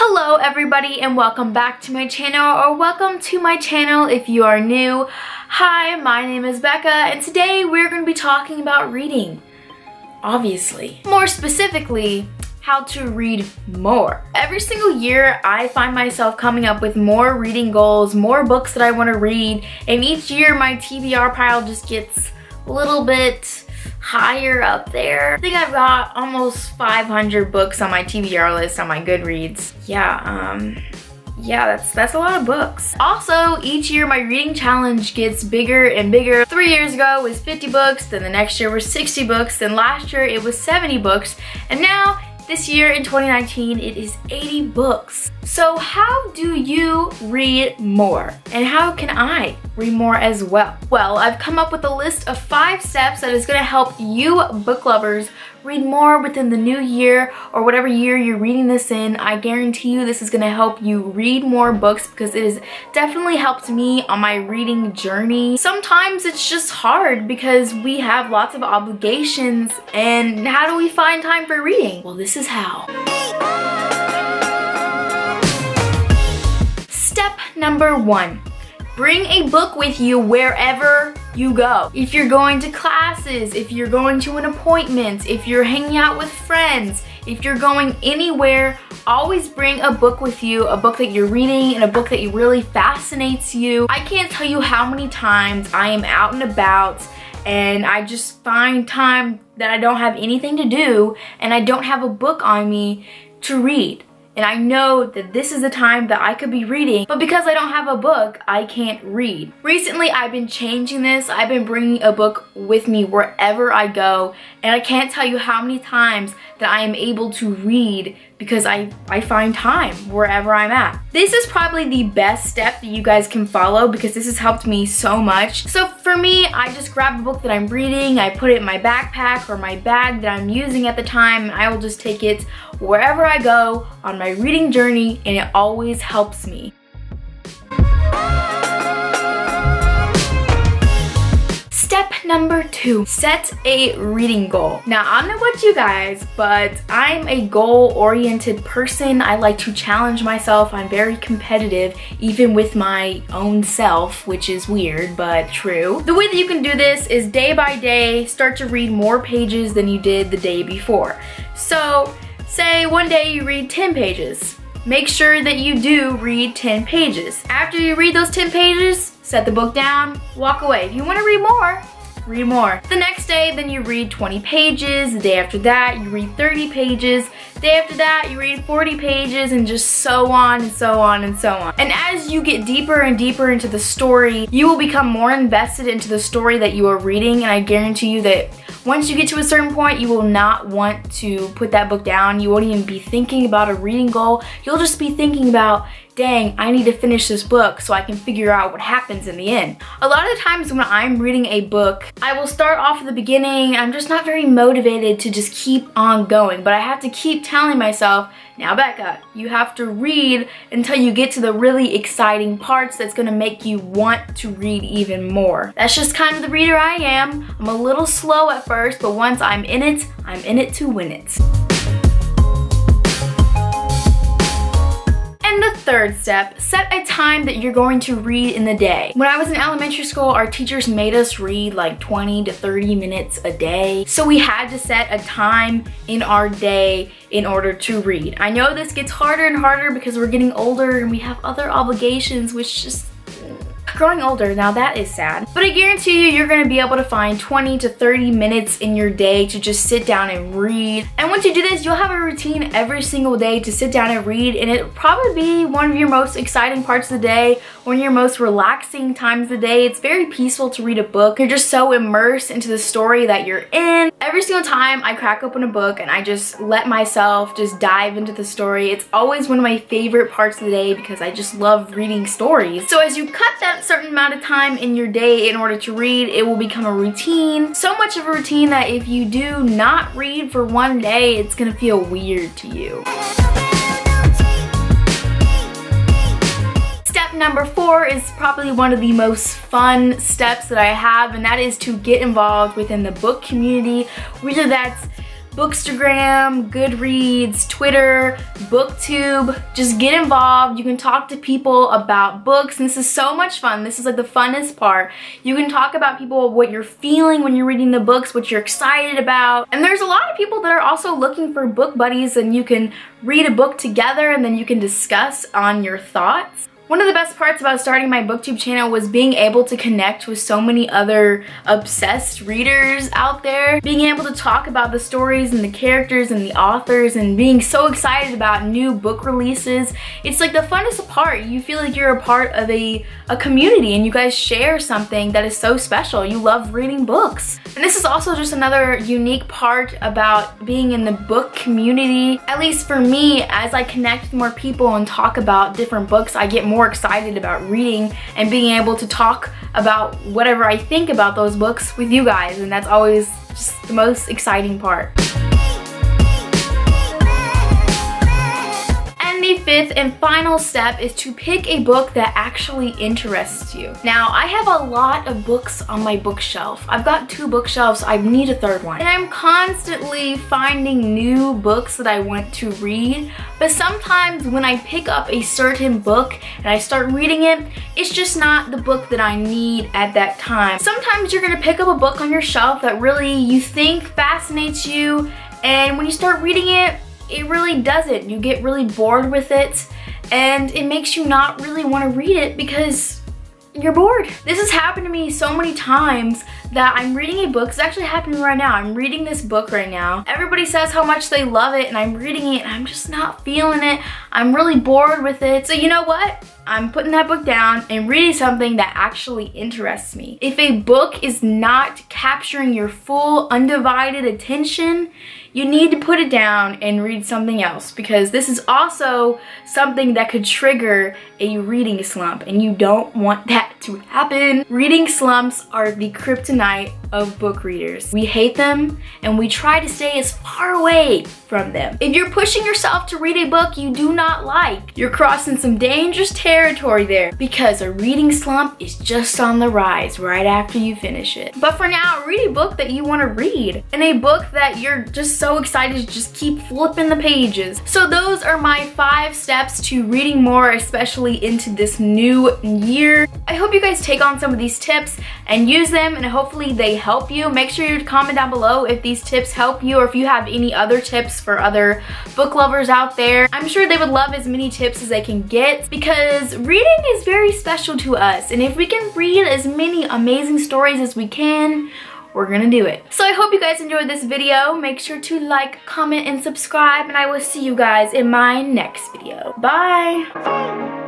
Hello everybody and welcome back to my channel, or welcome to my channel if you are new. Hi, my name is Becca and today we're going to be talking about reading, obviously. More specifically, how to read more. Every single year I find myself coming up with more reading goals, more books that I want to read, and each year my TBR pile just gets a little bit higher up there. I think I've got almost 500 books on my TBR list on my Goodreads. Yeah, that's a lot of books. Also, each year my reading challenge gets bigger and bigger. 3 years ago it was 50 books, then the next year was 60 books, then last year it was 70 books, and now this year in 2019 it is 80 books. So how do you read more? And how can I read more as well? Well, I've come up with a list of 5 steps that is going to help you book lovers read more within the new year or whatever year you're reading this in. I guarantee you this is going to help you read more books because it has definitely helped me on my reading journey. Sometimes it's just hard because we have lots of obligations, and how do we find time for reading? Well, this is how. Step number 1. Bring a book with you wherever you go. If you're going to classes, if you're going to an appointment, if you're hanging out with friends, if you're going anywhere, always bring a book with you, a book that you're reading and a book that really fascinates you. I can't tell you how many times I am out and about and I just find time that I don't have anything to do and I don't have a book on me to read. And I know that this is the time that I could be reading, but because I don't have a book, I can't read. Recently, I've been changing this. I've been bringing a book with me wherever I go, and I can't tell you how many times that I am able to read because I find time wherever I'm at. This is probably the best step that you guys can follow because this has helped me so much. So for me, I just grab a book that I'm reading, I put it in my backpack or my bag that I'm using at the time, and I will just take it wherever I go on my reading journey, and it always helps me. Step number 2, set a reading goal. Now, I don't know about you guys, but I'm a goal-oriented person. I like to challenge myself. I'm very competitive, even with my own self, which is weird, but true. The way that you can do this is day by day, start to read more pages than you did the day before. So, say one day you read 10 pages. Make sure that you do read 10 pages. After you read those 10 pages, set the book down, walk away. If you want to read more, read more. The next day, then you read 20 pages. The day after that, you read 30 pages. The day after that, you read 40 pages, and just so on and so on and so on. And as you get deeper and deeper into the story, you will become more invested into the story that you are reading, and I guarantee you that once you get to a certain point, you will not want to put that book down. You won't even be thinking about a reading goal. You'll just be thinking about, dang, I need to finish this book so I can figure out what happens in the end. A lot of the times when I'm reading a book, I will start off at the beginning. I'm just not very motivated to just keep on going, but I have to keep telling myself, now Becca, you have to read until you get to the really exciting parts that's gonna make you want to read even more. That's just kind of the reader I am. I'm a little slow at first, but once I'm in it to win it. And the third step, set a time that you're going to read in the day. When I was in elementary school, our teachers made us read like 20 to 30 minutes a day. So we had to set a time in our day in order to read. I know this gets harder and harder because we're getting older and we have other obligations, which just growing older, now that is sad. But I guarantee you, you're gonna be able to find 20 to 30 minutes in your day to just sit down and read. And once you do this, you'll have a routine every single day to sit down and read, and it'll probably be one of your most exciting parts of the day, one of your most relaxing times of the day. It's very peaceful to read a book. You're just so immersed into the story that you're in. Every single time I crack open a book and I just let myself just dive into the story, it's always one of my favorite parts of the day because I just love reading stories. So as you cut that certain amount of time in your day in order to read, it will become a routine. So much of a routine that if you do not read for one day, it's gonna feel weird to you. Step number 4 is probably one of the most fun steps that I have, and that is to get involved within the book community, whether that's Bookstagram, Goodreads, Twitter, BookTube. Just get involved. You can talk to people about books, and this is so much fun. This is like the funnest part. You can talk about people, what you're feeling when you're reading the books, what you're excited about. And there's a lot of people that are also looking for book buddies, and you can read a book together and then you can discuss on your thoughts. One of the best parts about starting my BookTube channel was being able to connect with so many other obsessed readers out there. Being able to talk about the stories and the characters and the authors and being so excited about new book releases. It's like the funnest part. You feel like you're a part of a community and you guys share something that is so special. You love reading books. And this is also just another unique part about being in the book community. At least for me, as I connect with more people and talk about different books, I get more excited about reading and being able to talk about whatever I think about those books with you guys, and that's always just the most exciting part. The fifth and final step is to pick a book that actually interests you. Now, I have a lot of books on my bookshelf. I've got 2 bookshelves. I need a 3rd one. And I'm constantly finding new books that I want to read, but sometimes when I pick up a certain book and I start reading it, it's just not the book that I need at that time. Sometimes you're gonna pick up a book on your shelf that really you think fascinates you, and when you start reading it, it really doesn't. You get really bored with it, and it makes you not really want to read it because you're bored. This has happened to me so many times that I'm reading a book. It's actually happening right now. I'm reading this book right now. Everybody says how much they love it, and I'm reading it and I'm just not feeling it. I'm really bored with it. So you know what? I'm putting that book down and reading something that actually interests me. If a book is not capturing your full undivided attention, you need to put it down and read something else, because this is also something that could trigger a reading slump, and you don't want that to happen. Reading slumps are the kryptonite of book readers. We hate them and we try to stay as far away from them. If you're pushing yourself to read a book you do not like, you're crossing some dangerous territory there, because a reading slump is just on the rise right after you finish it. But for now, read a book that you want to read, and a book that you're just so excited to just keep flipping the pages. So those are my 5 steps to reading more, especially into this new year. I hope you guys take on some of these tips and use them, and hopefully they help you. Make sure you comment down below if these tips help you, or if you have any other tips for other book lovers out there. I'm sure they would love as many tips as they can get, because reading is very special to us, and if we can read as many amazing stories as we can, we're gonna do it. So I hope you guys enjoyed this video. Make sure to like, comment, and subscribe, and I will see you guys in my next video. Bye!